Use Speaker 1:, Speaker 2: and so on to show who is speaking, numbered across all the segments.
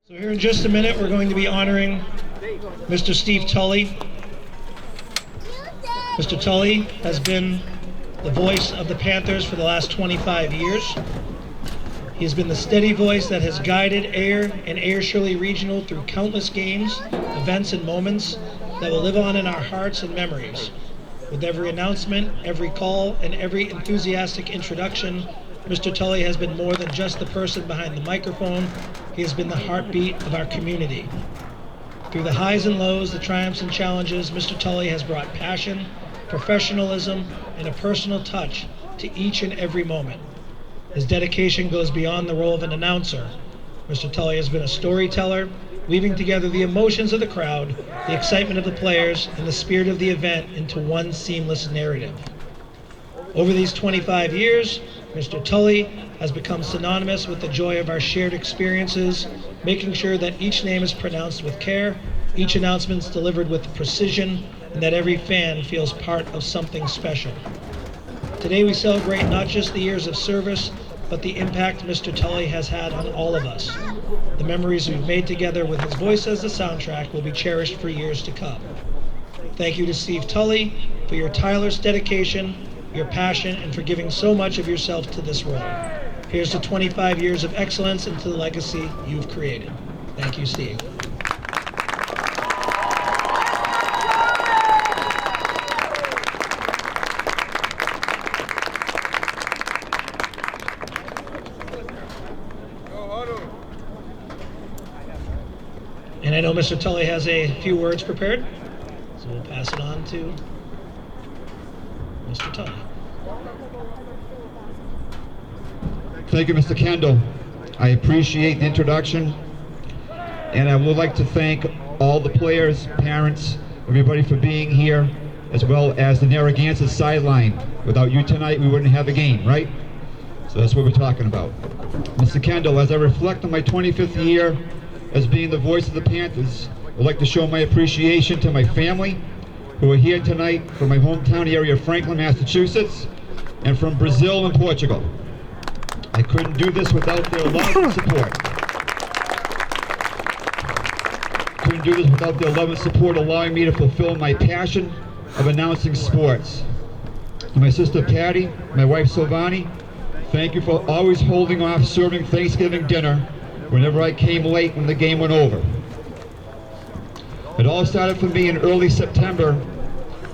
Speaker 1: So here in just a minute, we're going to be honoring Mr. Steve Tulli. Mr. Tulli has been the voice of the Panthers for the last 25 years. He has been the steady voice that has guided Ayr and Ayr Shirley Regional through countless games, events, and moments that will live on in our hearts and memories. With every announcement, every call, and every enthusiastic introduction, Mr. Tulli has been more than just the person behind the microphone. He has been the heartbeat of our community. Through the highs and lows, the triumphs and challenges, Mr. Tulli has brought passion, professionalism, and a personal touch to each and every moment. His dedication goes beyond the role of an announcer. Mr. Tulli has been a storyteller, weaving together the emotions of the crowd, the excitement of the players, and the spirit of the event into one seamless narrative. Over these 25 years, Mr. Tulli has become synonymous with the joy of our shared experiences, making sure that each name is pronounced with care, each announcement is delivered with precision, and that every fan feels part of something special. Today we celebrate not just the years of service, but the impact Mr. Tulli has had on all of us. The memories we've made together with his voice as the soundtrack will be cherished for years to come. Thank you to Steve Tulli for your tireless dedication, your passion, and for giving so much of yourself to this role. Here's to 25 years of excellence and to the legacy you've created. Thank you, Steve. And I know Mr. Tulli has a few words prepared, so we'll pass it on to Mr. Tulli.
Speaker 2: Thank you, Mr. Kendall. I appreciate the introduction, and I would like to thank all the players, parents, everybody for being here, as well as the Narragansett sideline. Without you tonight, we wouldn't have a game, right? So that's what we're talking about. Mr. Kendall, as I reflect on my 25th year as being the voice of the Panthers, I'd like to show my appreciation to my family, who are here tonight from my hometown area of Franklin, Massachusetts, and from Brazil and Portugal. I couldn't do this without their love and support. Couldn't do this without their love and support allowing me to fulfill my passion of announcing sports. To my sister Patty, my wife Silvani, thank you for always holding off serving Thanksgiving dinner whenever I came late when the game went over. It all started for me in early September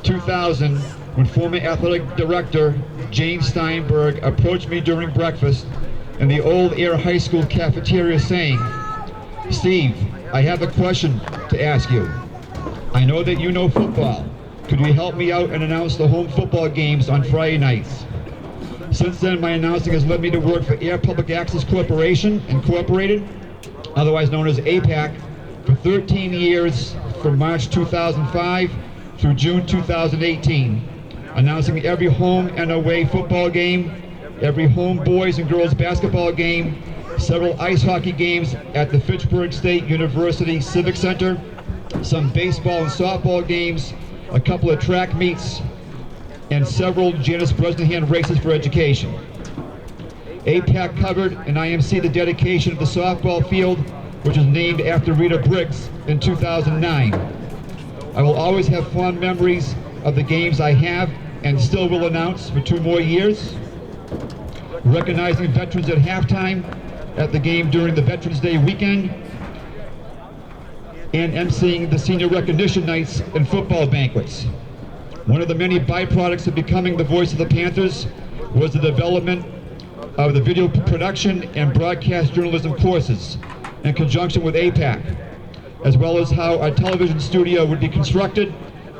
Speaker 2: 2000 when former athletic director Jane Steinberg approached me during breakfast in the old Ayr High School cafeteria saying, "Steve, I have a question to ask you. I know that you know football. Could you help me out and announce the home football games on Friday nights?" Since then, my announcing has led me to work for Ayr Public Access Corporation Incorporated, otherwise known as APAC, for 13 years from March 2005 through June 2018, announcing every home and away football game, every home boys and girls basketball game, several ice hockey games at the Fitchburg State University Civic Center, some baseball and softball games, a couple of track meets, and several Janice Bresnahan races for education. APAC covered and IMC the dedication of the softball field, which was named after Rita Briggs in 2009. I will always have fond memories of the games I have and still will announce for 2 more years. Recognizing veterans at halftime at the game during the Veterans Day weekend, and emceeing the senior recognition nights and football banquets. One of the many byproducts of becoming the voice of the Panthers was the development of the video production and broadcast journalism courses in conjunction with APAC, as well as how our television studio would be constructed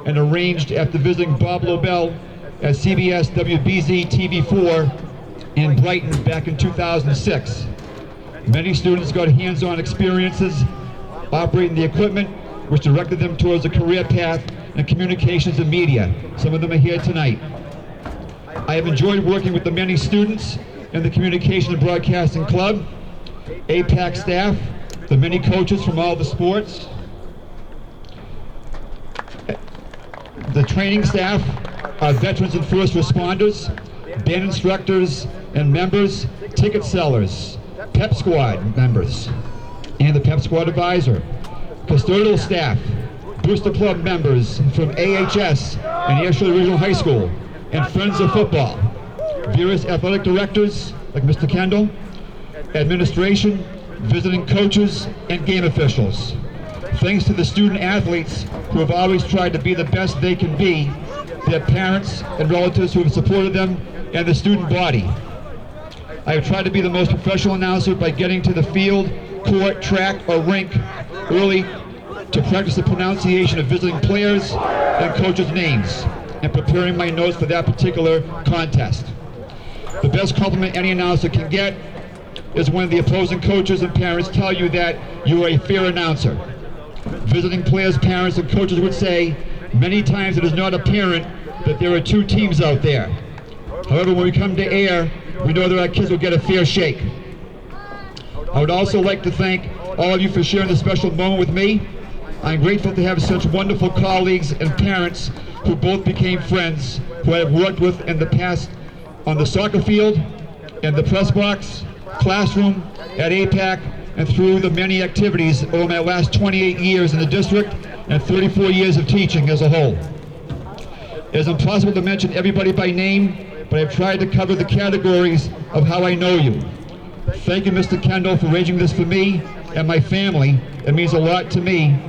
Speaker 2: and arranged after visiting Bob Lobel at CBS WBZ TV4 in Brighton back in 2006. Many students got hands-on experiences operating the equipment, which directed them towards a career path in communications and media. Some of them are here tonight. I have enjoyed working with the many students in the Communication and Broadcasting Club, APAC staff, the many coaches from all the sports, the training staff, our veterans and first responders, band instructors and members, ticket sellers, pep squad members, and the Pep Squad advisor, custodial staff, Booster Club members from AHS and Air Shirley Regional High School, and Friends of Football, various athletic directors like Mr. Kendall, administration, visiting coaches, and game officials. Thanks to the student athletes who have always tried to be the best they can be, their parents and relatives who have supported them, and the student body. I have tried to be the most professional announcer by getting to the field, court, track, or rink early to practice the pronunciation of visiting players and coaches' names and preparing my notes for that particular contest. The best compliment any announcer can get is when the opposing coaches and parents tell you that you are a fair announcer. Visiting players, parents, and coaches would say, many times it is not apparent that there are two teams out there. However, when we come to air, we know that our kids will get a fair shake. I would also like to thank all of you for sharing this special moment with me. I'm grateful to have such wonderful colleagues and parents who both became friends, who I have worked with in the past on the soccer field, in the press box, classroom, at APAC, and through the many activities over my last 28 years in the district and 34 years of teaching as a whole. It is impossible to mention everybody by name, but I've tried to cover the categories of how I know you. Thank you, Mr. Kendall, for arranging this for me and my family. It means a lot to me.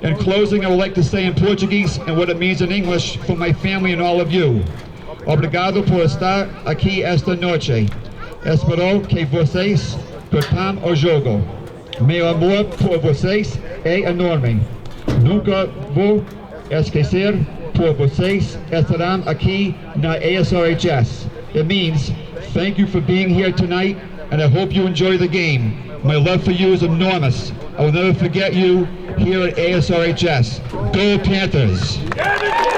Speaker 2: In closing, I would like to say in Portuguese and what it means in English for my family and all of you. Obrigado por estar aqui esta noche. Espero que vocês curtam o jogo. Meu amor por vocês é enorme. Nunca vou esquecer por vocês estarão aqui na ASRHS. It means, thank you for being here tonight, and I hope you enjoy the game. My love for you is enormous. I will never forget you here at ASRHS. Go Panthers!
Speaker 3: I don't know.